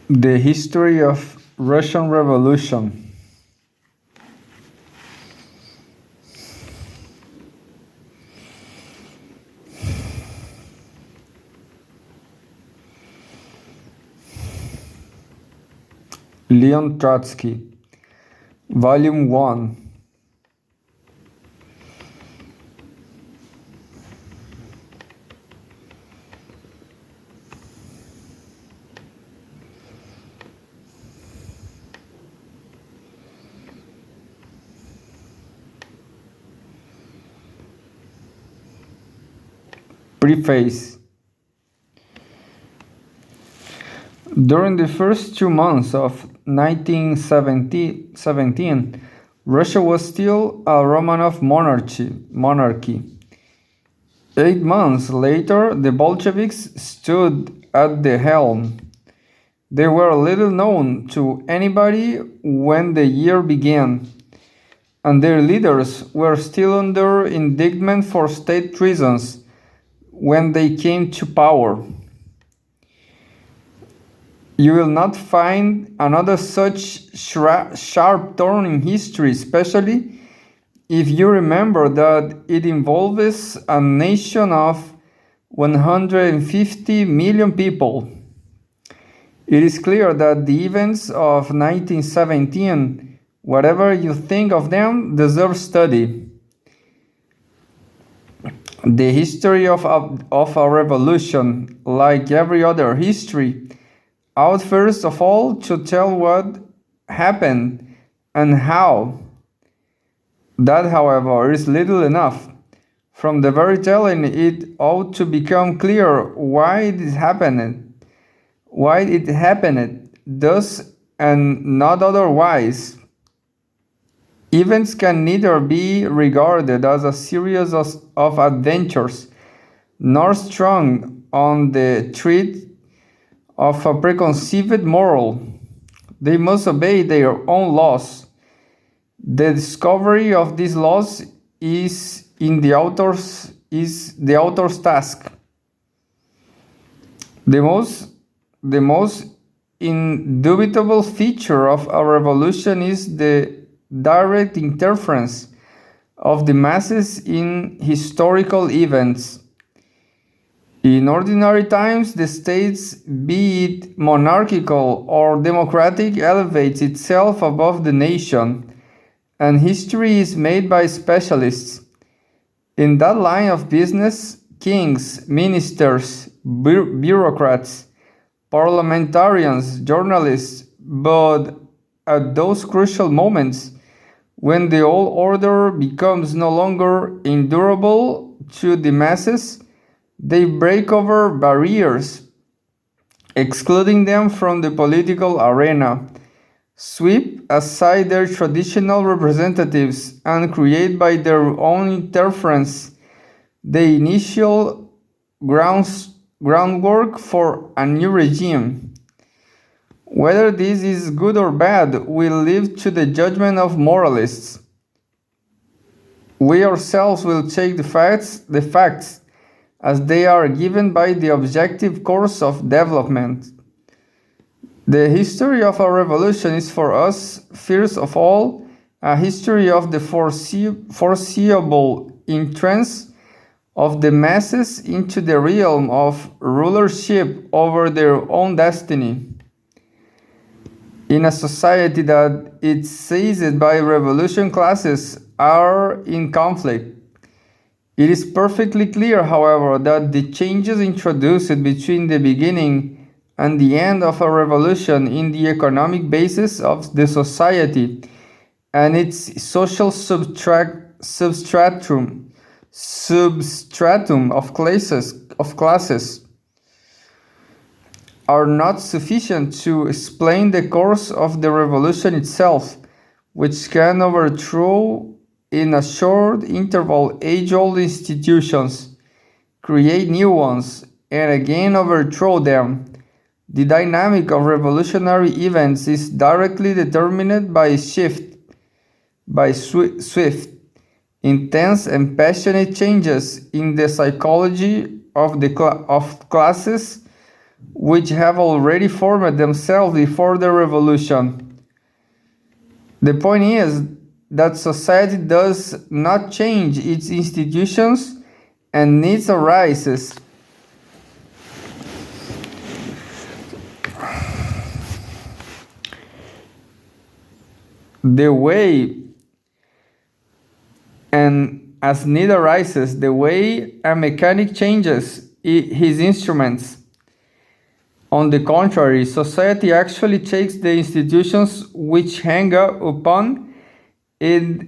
The history of Russian Revolution. Leon Trotsky, Volume 1. Preface. During the first 2 months of 1917, Russia was still a Romanov monarchy. 8 months later, the Bolsheviks stood at the helm. They were little known to anybody when the year began, and their leaders were still under indictment for state treasons when they came to power. You will not find another such sharp turn in history, especially if you remember that it involves a nation of 150 million people. It is clear that the events of 1917, whatever you think of them, deserve study. The history of a revolution, like every other history, ought first of all to tell what happened and how. That, however, is little enough. From the very telling, it ought to become clear why it happened thus and not otherwise. Events can neither be regarded as a series of adventures, nor strung on the thread of a preconceived moral. They must obey their own laws. The discovery of these laws is the author's task. The most indubitable feature of a revolution is the direct interference of the masses in historical events. In ordinary times, the state, be it monarchical or democratic, elevates itself above the nation, and history is made by specialists. In that line of business, kings, ministers, bureaucrats, parliamentarians, journalists, but at those crucial moments, when the old order becomes no longer endurable to the masses, they break over barriers, excluding them from the political arena, sweep aside their traditional representatives, and create by their own interference the initial groundwork for a new regime. Whether this is good or bad will leave to the judgment of moralists. We ourselves will take the facts as they are given by the objective course of development. The history of a revolution is for us, first of all, a history of the foreseeable entrance of the masses into the realm of rulership over their own destiny. In a society that is seized by revolution, classes are in conflict. It is perfectly clear, however, that the changes introduced between the beginning and the end of a revolution in the economic basis of the society and its social substratum of classes are not sufficient to explain the course of the revolution itself, which can overthrow in a short interval age-old institutions, create new ones, and again overthrow them. The dynamic of revolutionary events is directly determined by swift, intense and passionate changes in the psychology of classes which have already formed themselves before the revolution. The point is that society does not change its institutions and needs arises. The way and as need arises, the way a mechanic changes his instruments. On the contrary, society actually takes the institutions which hang upon it,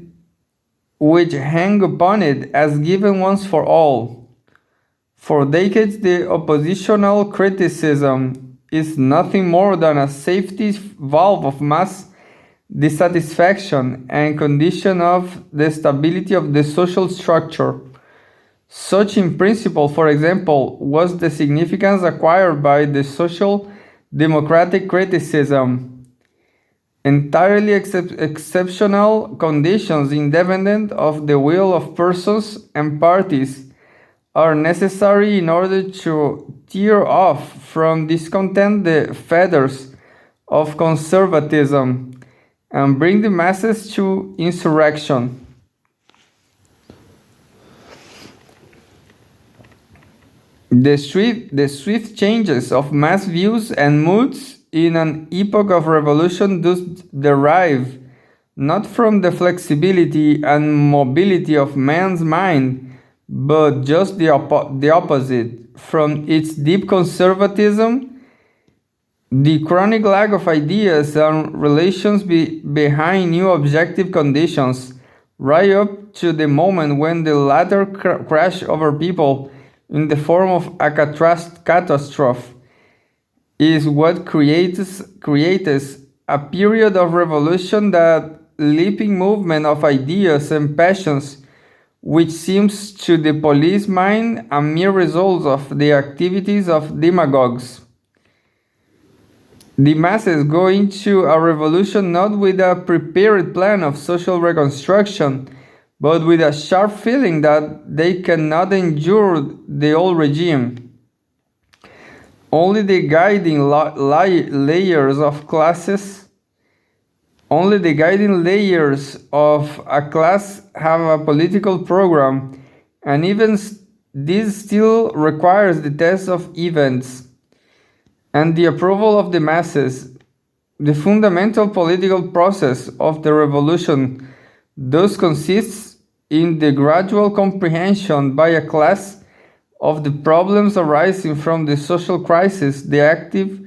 as given once for all. For decades, the oppositional criticism is nothing more than a safety valve of mass dissatisfaction and condition of the stability of the social structure. Such in principle, for example, was the significance acquired by the social democratic criticism. Entirely exceptional conditions independent of the will of persons and parties are necessary in order to tear off from discontent the fetters of conservatism and bring the masses to insurrection. The swift changes of mass views and moods in an epoch of revolution thus derive not from the flexibility and mobility of man's mind, but just the opposite, from its deep conservatism, the chronic lack of ideas and relations behind new objective conditions, right up to the moment when the latter crash over people in the form of a catastrophe, is what creates a period of revolution, that leaping movement of ideas and passions which seems to the police mind a mere result of the activities of demagogues. The masses go into a revolution not with a prepared plan of social reconstruction, but with a sharp feeling that they cannot endure the old regime. Only the guiding layers of a class have a political program, and even this still requires the test of events and the approval of the masses. The fundamental political process of the revolution thus consists in the gradual comprehension by a class of the problems arising from the social crisis, the active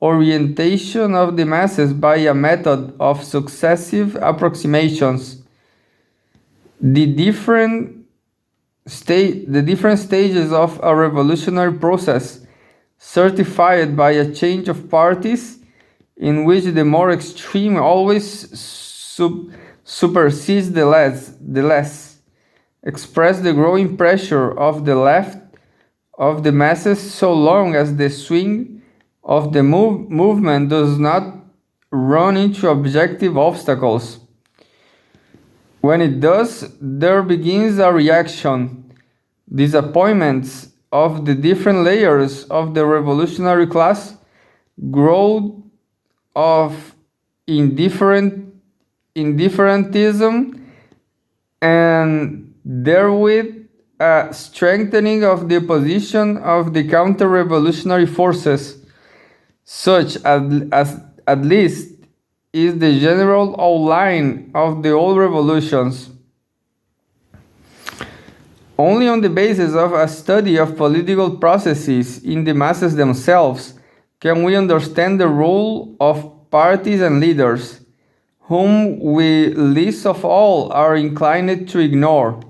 orientation of the masses by a method of successive approximations. The different stages of a revolutionary process, certified by a change of parties, in which the more extreme always supersedes the less, express the growing pressure of the left of the masses, so long as the swing of the movement does not run into objective obstacles. When it does, there begins a reaction. Disappointments of the different layers of the revolutionary class, growth of indifferentism, and therewith a strengthening of the position of the counter-revolutionary forces, such as at least is the general outline of the old revolutions. Only on the basis of a study of political processes in the masses themselves can we understand the role of parties and leaders, whom we least of all are inclined to ignore.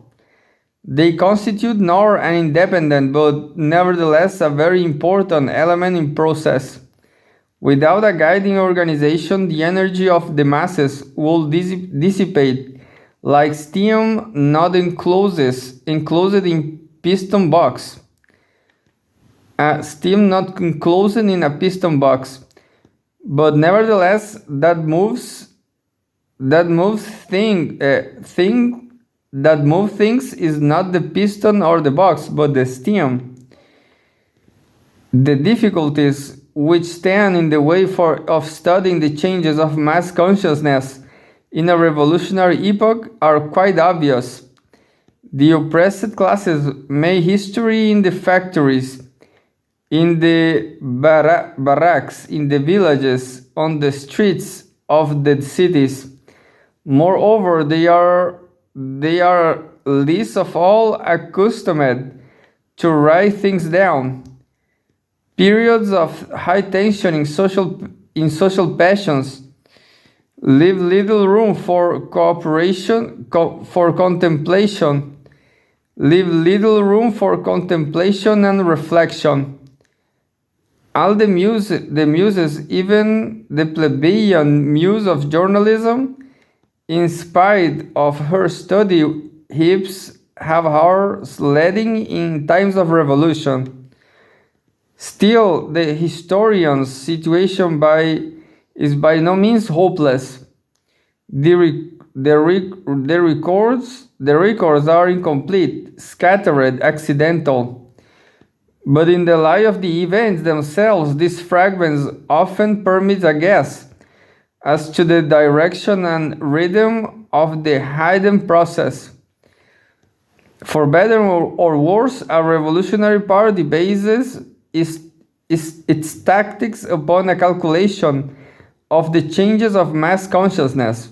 They constitute not an independent, but nevertheless a very important element in process. Without a guiding organization, the energy of the masses will dissipate like steam not enclosed in piston box. Steam not enclosed in a piston box, but nevertheless that moves things is not the piston or the box, but the steam. The difficulties which stand in the way of studying the changes of mass consciousness in a revolutionary epoch are quite obvious. The oppressed classes made history in the factories, in the barracks, in the villages, on the streets of the cities. Moreover, they are least of all accustomed to write things down. Periods of high tension in social passions leave little room for for contemplation, leave little room for contemplation and reflection. All the muses, even the plebeian muse of journalism, in spite of her study heaps, have her sledding in times of revolution. Still, the historian's situation is by no means hopeless. The records are incomplete, scattered, accidental. But in the light of the events themselves, these fragments often permit a guess as to the direction and rhythm of the hidden process. For better or worse, a revolutionary party bases its tactics upon a calculation of the changes of mass consciousness.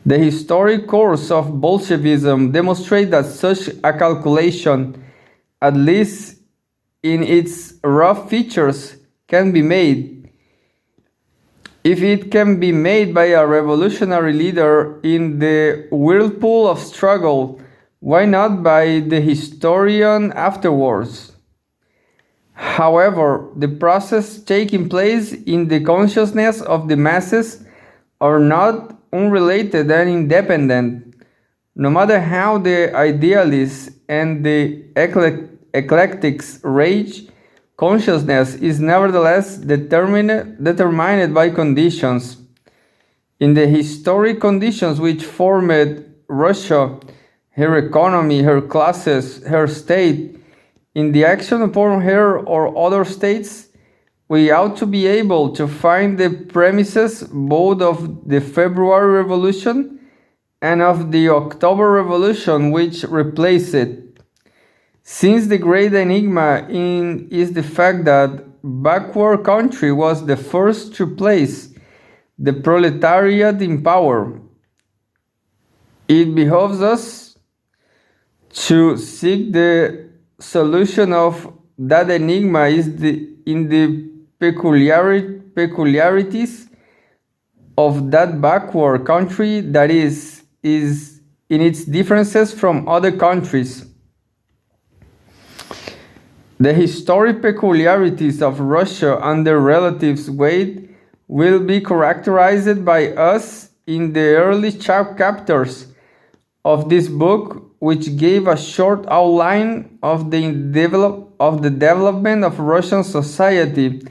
The historic course of Bolshevism demonstrates that such a calculation, at least in its rough features, can be made. If it can be made by a revolutionary leader in the whirlpool of struggle, why not by the historian afterwards? However, the process taking place in the consciousness of the masses are not unrelated and independent. No matter how the idealists and the eclectics rage, consciousness is nevertheless determined by conditions. In the historic conditions which formed Russia, her economy, her classes, her state, in the action upon her or other states, we ought to be able to find the premises both of the February Revolution and of the October Revolution which replaced it. Since the great enigma is the fact that backward country was the first to place the proletariat in power, it behoves us to seek the solution of that enigma in the peculiarities of that backward country, that is in its differences from other countries. The historic peculiarities of Russia and their relatives weight will be characterized by us in the early chapters of this book, which gave a short outline of the development of Russian society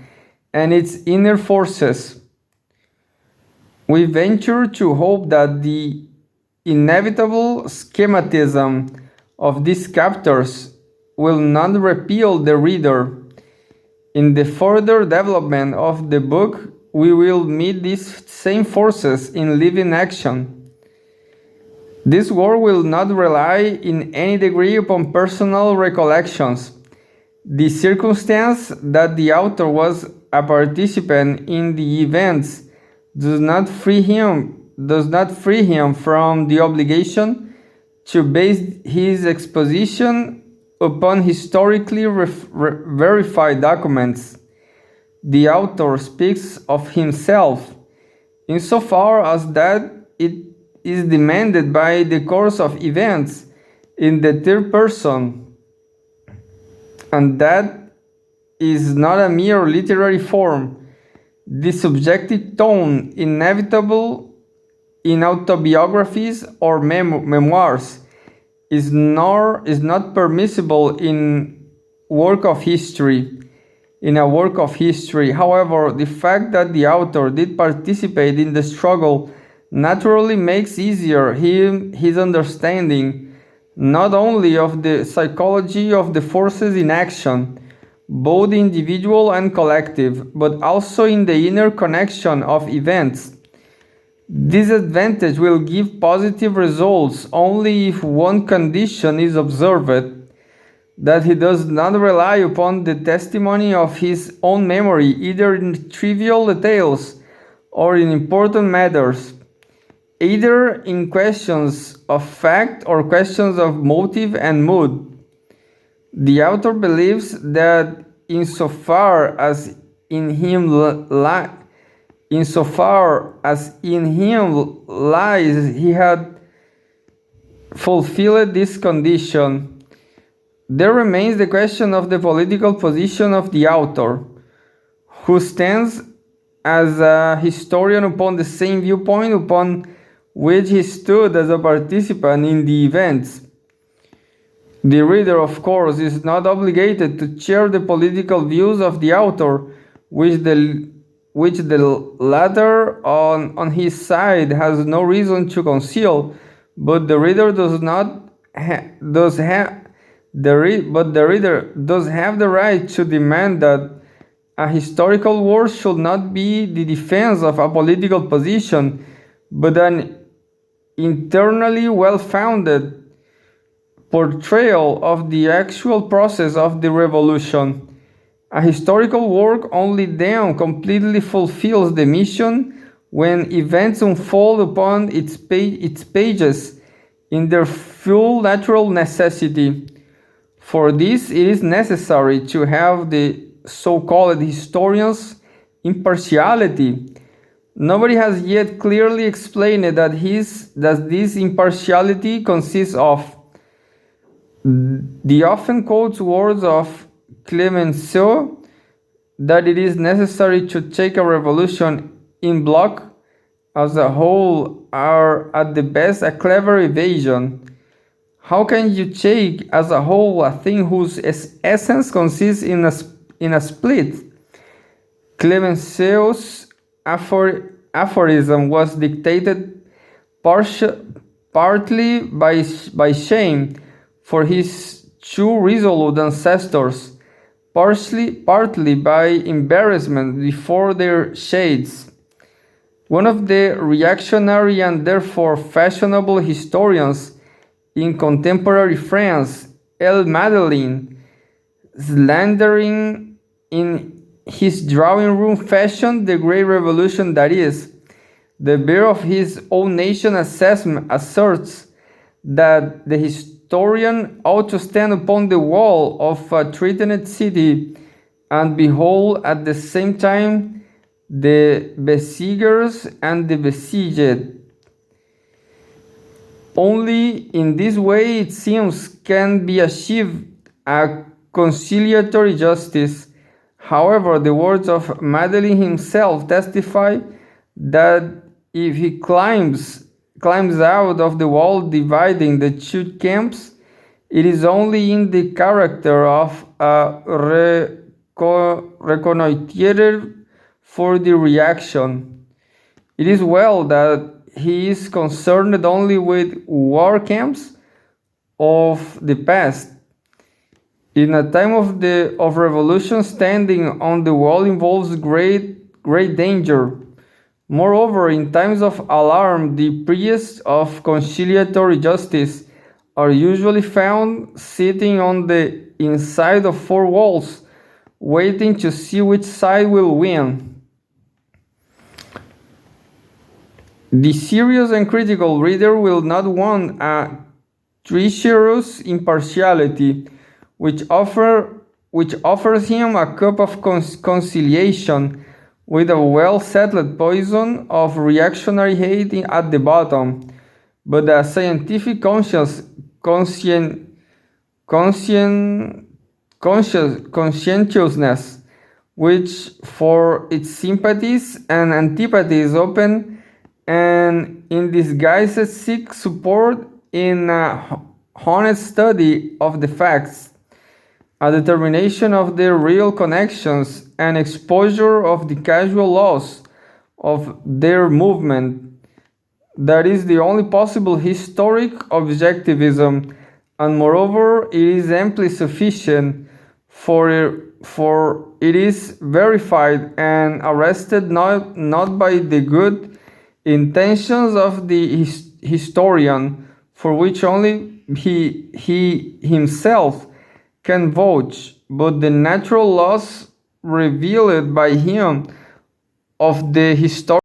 and its inner forces. We venture to hope that the inevitable schematism of these chapters will not repel the reader. In the further development of the book, we will meet these same forces in living action. This work will not rely in any degree upon personal recollections. The circumstance that the author was a participant in the events does not free him from the obligation to base his exposition upon historically verified documents. The author speaks of himself insofar as that it is demanded by the course of events in the third person, and that is not a mere literary form. The subjective tone inevitable in autobiographies or memoirs is not permissible in a work of history. However, the fact that the author did participate in the struggle naturally makes easier his understanding not only of the psychology of the forces in action, both individual and collective, but also in the inner connection of events. This advantage will give positive results only if one condition is observed, that he does not rely upon the testimony of his own memory, either in trivial details or in important matters, either in questions of fact or questions of motive and mood. The author believes that insofar as in him lies he had fulfilled this condition. There remains the question of the political position of the author, who stands as a historian upon the same viewpoint upon which he stood as a participant in the events. The reader, of course, is not obligated to share the political views of the author, which the latter on his side has no reason to conceal, but the reader the reader does have the right to demand that a historical work should not be the defense of a political position, but an internally well-founded portrayal of the actual process of the revolution. A historical work only then completely fulfills the mission when events unfold upon its pages in their full natural necessity. For this, it is necessary to have the so-called historian's impartiality. Nobody has yet clearly explained that this impartiality consists of. The often quotes words of Clemenceau that it is necessary to take a revolution in block as a whole are at the best a clever evasion. How can you take as a whole a thing whose essence consists in a split? Clemenceau's aphorism was dictated partly by shame for his two resolute ancestors, partly by embarrassment before their shades. One of the reactionary and therefore fashionable historians in contemporary France, L. Madeleine, slandering in his drawing room fashion the great revolution that is, the bear of his own nation asserts that the historian ought to stand upon the wall of a threatened city and behold at the same time the besiegers and the besieged. Only in this way, it seems, can be achieved a conciliatory justice. However, the words of Madeleine himself testify that if he climbs out of the wall dividing the two camps, it is only in the character of a reconnoiterer for the reaction. It is well that he is concerned only with war camps of the past. In a time of revolution, standing on the wall involves great danger. Moreover, in times of alarm, the priests of conciliatory justice are usually found sitting on the inside of four walls, waiting to see which side will win. The serious and critical reader will not want a treacherous impartiality, which offers him a cup of conciliation with a well-settled poison of reactionary hate at the bottom, but a scientific conscientiousness, which for its sympathies and antipathies open and in disguise seek support in a honest study of the facts, a determination of their real connections, and exposure of the casual laws of their movement. That is the only possible historic objectivism, and moreover, it is amply sufficient, for for it is verified and arrested not by the good intentions of the historian, for which only he himself can vouch, but the natural laws revealed by him of the historical